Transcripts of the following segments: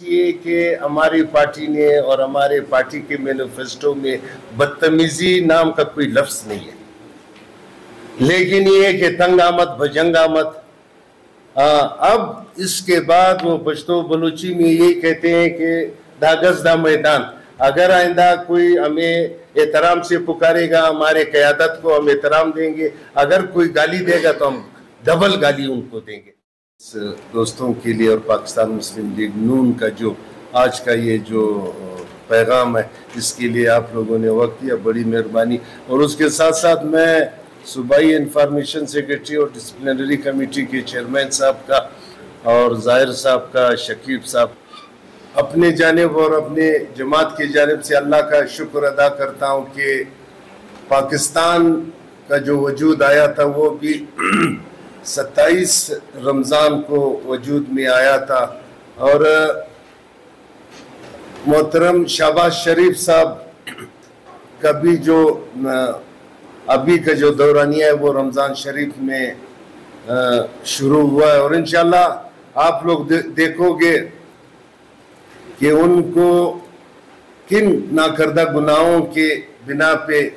یہ کہ ہماری پارٹی نے اور ہمارے پارٹی کے مینیفیسٹو میں بدتمیزی نام کا کوئی لفظ نہیں ہے، لیکن یہ کہ تنگ آمد بجنگ آمد۔ اب اس کے بعد وہ پشتو بلوچی میں یہ کہتے ہیں کہ دا گز دا میدان، اگر آئندہ کوئی ہمیں احترام سے پکارے گا، ہمارے قیادت کو ہم احترام دیں گے، اگر کوئی گالی دے گا تو ہم ڈبل گالی ان کو دیں گے۔ دوستوں کے لیے اور پاکستان مسلم لیگ نون کا جو آج کا یہ جو پیغام ہے، اس کے لیے آپ لوگوں نے وقت دیا، بڑی مہربانی۔ اور اس کے ساتھ ساتھ میں صوبائی انفارمیشن سیکریٹری اور ڈسپلنری کمیٹی کے چیئرمین صاحب کا اور ظاہر صاحب کا، شکیب صاحب، اپنے جانب اور اپنے جماعت کی جانب سے اللہ کا شکر ادا کرتا ہوں کہ پاکستان کا جو وجود آیا تھا وہ بھی 27 رمضان کو وجود میں آیا تھا، اور محترم شہباز شریف صاحب کا بھی جو ابھی کا جو دورانیہ ہے وہ رمضان شریف میں شروع ہوا ہے، اور انشاءاللہ آپ لوگ دیکھو گے کہ ان کو کن ناکردہ گناہوں کے بنا پہ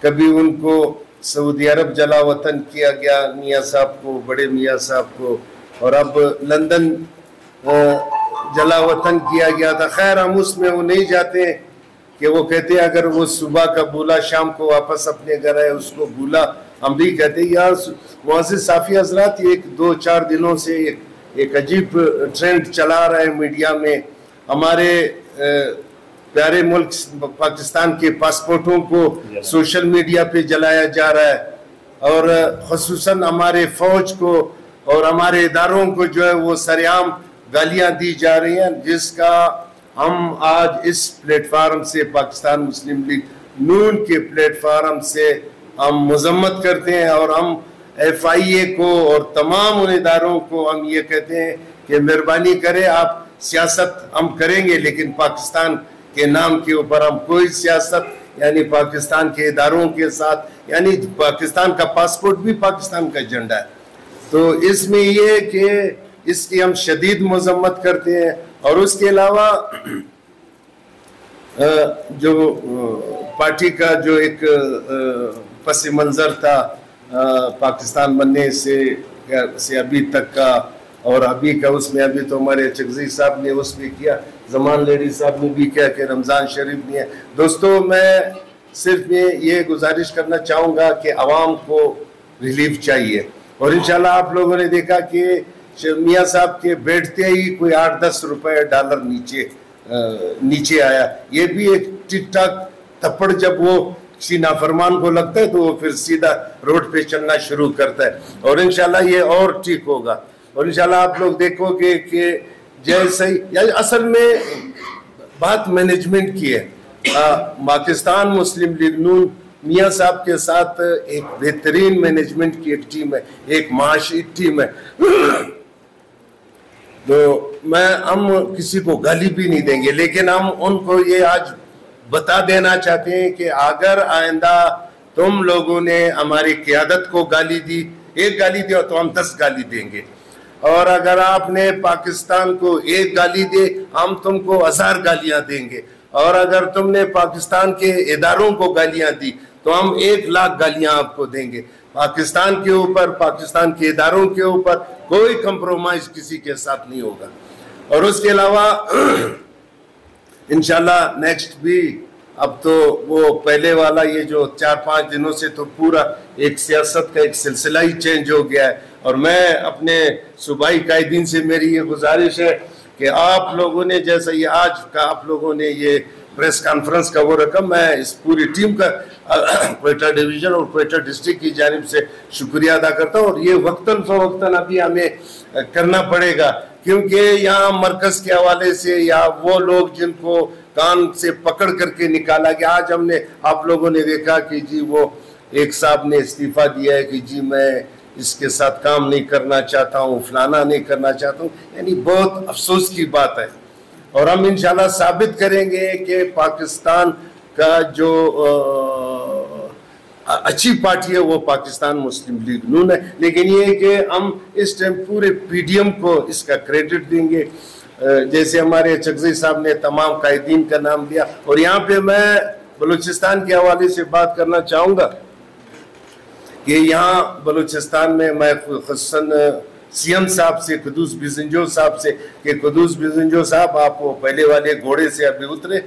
کبھی ان کو سعودی عرب جلا وطن کیا گیا، میاں صاحب کو، بڑے میاں صاحب کو، اور اب لندن جلا وطن کیا گیا تھا۔ خیر ہم اس میں وہ نہیں جاتے ہیں کہ وہ کہتے ہیں اگر وہ صبح کا بولا شام کو واپس اپنے گھر آئے اس کو بولا، ہم بھی کہتے ہیں یار وہاں سے صافی حضرات ایک دو چار دنوں سے ایک عجیب ٹرینڈ چلا رہا ہے میڈیا میں، ہمارے پیارے ملک پاکستان کے پاسپورٹوں کو سوشل میڈیا پہ جلایا جا رہا ہے، اور خصوصاً ہمارے فوج کو اور ہمارے اداروں کو جو ہے وہ سرعام گالیاں دی جا رہی ہیں، جس کا ہم آج اس پلیٹ فارم سے، پاکستان مسلم لیگ نون کے پلیٹ فارم سے ہم مذمت کرتے ہیں، اور ہم ایف آئی اے کو اور تمام ان اداروں کو ہم یہ کہتے ہیں کہ مہربانی کریں، آپ سیاست ہم کریں گے لیکن پاکستان کے نام کے اوپر ہم کوئی سیاست، یعنی پاکستان کے اداروں کے ساتھ، یعنی پاکستان کا پاسپورٹ بھی پاکستان کا جھنڈا ہے، تو اس میں یہ کہ اس کی ہم شدید مذمت کرتے ہیں۔ اور اس کے علاوہ جو پارٹی کا جو ایک پس منظر تھا پاکستان بننے سے ابھی تک کا، اور ابھی کا اس میں ابھی تو ہمارے چغزی صاحب نے اس میں کیا، زمان لیڈی صاحب نے بھی کیا کہ رمضان شریف نہیں ہے۔ دوستو میں صرف میں یہ گزارش کرنا چاہوں گا کہ عوام کو ریلیف چاہیے، اور انشاءاللہ آپ لوگوں نے دیکھا کہ میاں صاحب کے بیٹھتے ہی کوئی 8-10 روپے ڈالر نیچے آیا۔ یہ بھی ایک ٹک ٹاک تھپڑ جب وہ کسی نافرمان کو لگتا ہے تو وہ پھر سیدھا روڈ پہ چلنا شروع کرتا ہے، اور انشاءاللہ یہ اور ٹھیک ہوگا، اور انشاءاللہ آپ لوگ دیکھو گے کہ جیسے ہی اصل میں بات مینجمنٹ کی ہے۔ پاکستان مسلم لیگ نون میاں صاحب کے ساتھ ایک بہترین مینجمنٹ کی ایک ٹیم ہے، ایک معاشی ٹیم ہے، تو ہم کسی کو گالی بھی نہیں دیں گے، لیکن ہم ان کو یہ آج بتا دینا چاہتے ہیں کہ اگر آئندہ تم لوگوں نے ہماری قیادت کو گالی دی، ایک گالی دی تو ہم 10 گالی دیں گے، اور اگر آپ نے پاکستان کو ایک گالی دے ہم تم کو 1000 گالیاں دیں گے، اور اگر تم نے پاکستان کے اداروں کو گالیاں دی تو ہم 1,00,000 گالیاں آپ کو دیں گے۔ پاکستان کے اوپر، پاکستان کے اداروں کے اوپر کوئی کمپرومائز کسی کے ساتھ نہیں ہوگا۔ اور اس کے علاوہ انشاءاللہ نیکسٹ بھی، اب تو وہ پہلے والا یہ جو 4-5 دنوں سے تو پورا ایک سیاست کا ایک سلسلہ ہی چینج ہو گیا ہے، اور میں اپنے صوبائی قائدین سے میری یہ گزارش ہے کہ آپ لوگوں نے جیسا یہ آج کا آپ لوگوں نے یہ پریس کانفرنس کا وہ رقم، میں اس پوری ٹیم کا کوئٹہ ڈویژن اور کوئٹہ ڈسٹرکٹ کی جانب سے شکریہ ادا کرتا ہوں، اور یہ وقتاً فوقتاً ابھی ہمیں کرنا پڑے گا، کیونکہ یہاں مرکز کے حوالے سے یا وہ لوگ جن کو کان سے پکڑ کر کے نکالا گیا، آج ہم نے آپ لوگوں نے دیکھا کہ جی وہ ایک صاحب نے استعفیٰ دیا ہے کہ جی میں اس کے ساتھ کام نہیں کرنا چاہتا ہوں، فلانا نہیں کرنا چاہتا ہوں، یعنی بہت افسوس کی بات ہے، اور ہم انشاءاللہ ثابت کریں گے کہ پاکستان کا جو اچھی پارٹی ہے وہ پاکستان مسلم لیگ نون ہے، لیکن یہ کہ ہم اس ٹائم پورے پی ڈی ایم کو اس کا کریڈٹ دیں گے۔ جیسے ہمارے چغزی صاحب نے تمام قائدین کا نام لیا. اور یہاں پہ میں بلوچستان کے حوالے سے بات کرنا چاہوں گا کہ یہاں بلوچستان میں خصوصاً سی ایم صاحب سے، قدوس بزنجو صاحب سے، کہ قدوس بزنجو صاحب آپ وہ پہلے والے گھوڑے سے ابھی اترے،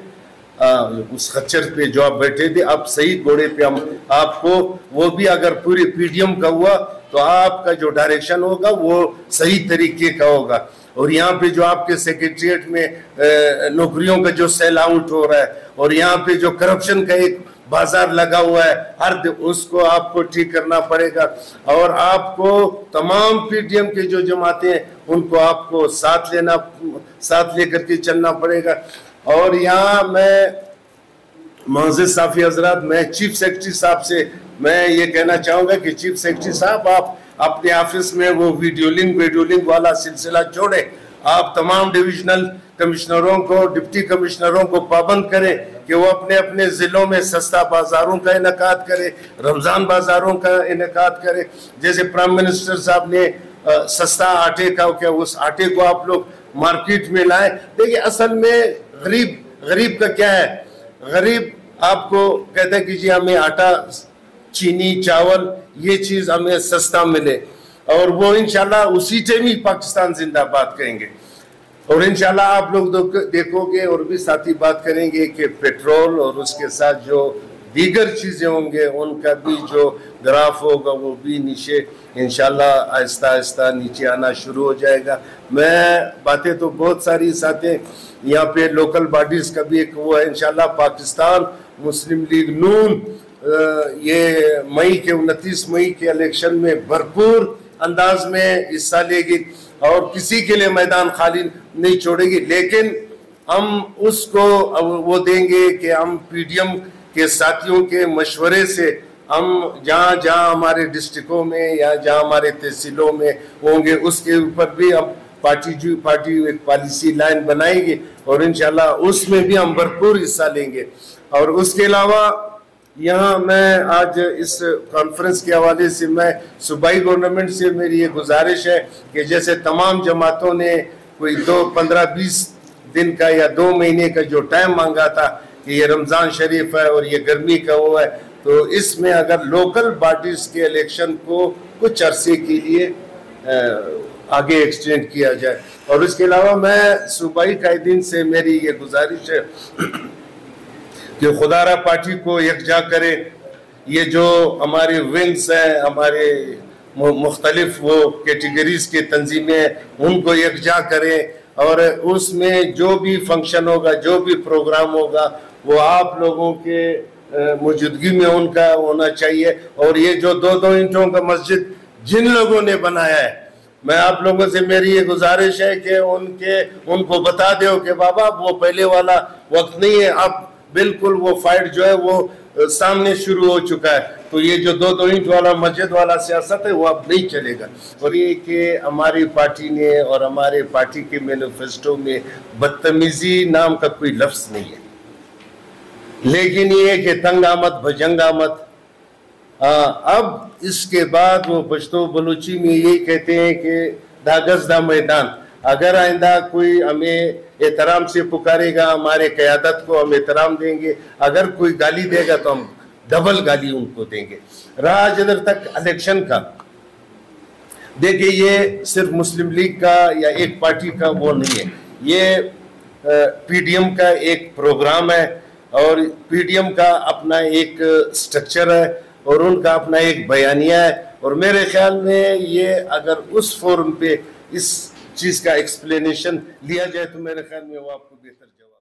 اس خچر پہ جو آپ بیٹھے تھے، اب صحیح گھوڑے پہ ہم آپ کو، وہ بھی اگر پوری پی ڈی ایم کا ہوا تو آپ کا جو ڈائریکشن ہوگا وہ صحیح طریقے کا ہوگا. اور یہاں پہ جو آپ کے سیکریٹریٹ میں نوکریوں کا جو سیل آؤٹ ہو رہا ہے، اور یہاں پہ جو کرپشن کا ایک بازار لگا ہوا ہے، اس کو آپ کو ٹھیک کرنا پڑے گا. اور آپ کو تمام پی ڈی ایم کے جو جماعتیں ہیں ان کو آپ کو ساتھ لے کر کے چلنا پڑے گا. اور یہاں میں معزز صافی حضرات، میں چیف سیکرٹری صاحب سے میں یہ کہنا چاہوں گا کہ چیف سیکرٹری صاحب آپ اپنے آفس میں وہ ویڈیو لنک والا سلسلہ چھوڑیں. آپ تمام ڈویژنل کمشنروں کو، ڈپٹی کمشنروں کو پابند کریں کہ وہ اپنے اپنے ضلعوں میں سستا بازاروں کا انعقاد کرے، رمضان بازاروں کا انعقاد کرے. جیسے پرائم منسٹر صاحب نے سستا آٹے کا کیا، اس آٹے کو آپ لوگ مارکیٹ میں لائیں. دیکھیں اصل میں غریب کا کیا ہے، غریب آپ کو کہتا ہے کہ جی ہمیں آٹا، چینی، چاول یہ چیز ہمیں سستا ملے، اور وہ انشاءاللہ اسی ٹائم ہی پاکستان زندہ باد کہیں گے. اور انشاءاللہ آپ لوگ دیکھو گے اور بھی ساتھی بات کریں گے کہ پیٹرول اور اس کے ساتھ جو دیگر چیزیں ہوں گے ان کا بھی جو گراف ہوگا وہ بھی نیچے انشاءاللہ آہستہ آہستہ نیچے آنا شروع ہو جائے گا. میں باتیں تو بہت ساری ساتھیں، یہاں پہ لوکل باڈیز کا بھی ایک وہ ہے. انشاءاللہ پاکستان مسلم لیگ نون یہ 29 مئی کے الیکشن میں بھرپور انداز میں حصہ لے گی اور کسی کے لیے میدان خالی نہیں چھوڑے گی. لیکن ہم اس کو وہ دیں گے کہ ہم پی ڈی ایم کے ساتھیوں کے مشورے سے ہم جہاں ہمارے ڈسٹرکوں میں یا جہاں ہمارے تحصیلوں میں ہوں گے اس کے اوپر بھی ہم پارٹی ایک پالیسی لائن بنائے گی اور انشاءاللہ اس میں بھی ہم بھرپور حصہ لیں گے. اور اس کے علاوہ یہاں میں آج اس کانفرنس کے حوالے سے میں صوبائی گورنمنٹ سے میری یہ گزارش ہے کہ جیسے تمام جماعتوں نے کوئی 15-20 دن کا یا 2 مہینے کا جو ٹائم مانگا تھا کہ یہ رمضان شریف ہے اور یہ گرمی کا وہ ہے، تو اس میں اگر لوکل باڈیز کے الیکشن کو کچھ عرصے کے لیے آگے ایکسٹینڈ کیا جائے. اور اس کے علاوہ میں صوبائی قائدین سے میری یہ گزارش ہے کہ خدا را پارٹی کو یکجا کرے. یہ جو ہمارے ونگز ہیں، ہمارے مختلف وہ کیٹیگریز کے تنظیمیں ہیں، ان کو یکجا کریں اور اس میں جو بھی فنکشن ہوگا، جو بھی پروگرام ہوگا وہ آپ لوگوں کے موجودگی میں ان کا ہونا چاہیے. اور یہ جو 2 اینٹوں کا مسجد جن لوگوں نے بنایا ہے، میں آپ لوگوں سے میری یہ گزارش ہے کہ ان کو بتا دو کہ بابا وہ پہلے والا وقت نہیں ہے، اب بالکل وہ فائٹ جو ہے وہ سامنے شروع ہو چکا ہے. تو یہ جو 2 اینٹ والا مسجد والا سیاست ہے وہ اب نہیں چلے گا. اور یہ کہ ہماری پارٹی نے اور ہمارے پارٹی کے مینیفیسٹو میں بدتمیزی نام کا کوئی لفظ نہیں ہے، لیکن یہ کہ تنگ آمد بھجنگ آمد. اب اس کے بعد وہ پشتو بلوچی میں یہی کہتے ہیں کہ داغز دا میدان. اگر آئندہ کوئی ہمیں احترام سے پکارے گا، ہمارے قیادت کو ہم احترام دیں گے، اگر کوئی گالی دے گا تو ہم ڈبل گالی ان کو دیں گے. رہا جدھر تک الیکشن کا، دیکھیں یہ صرف مسلم لیگ کا یا ایک پارٹی کا وہ نہیں ہے، یہ پی ڈی ایم کا ایک پروگرام ہے اور پی ڈی ایم کا اپنا ایک سٹرکچر ہے اور ان کا اپنا ایک بیانیہ ہے. اور میرے خیال میں یہ اگر اس فورم پہ اس چیز کا ایکسپلینیشن لیا جائے تو میرے خیال میں وہ آپ کو بہتر جواب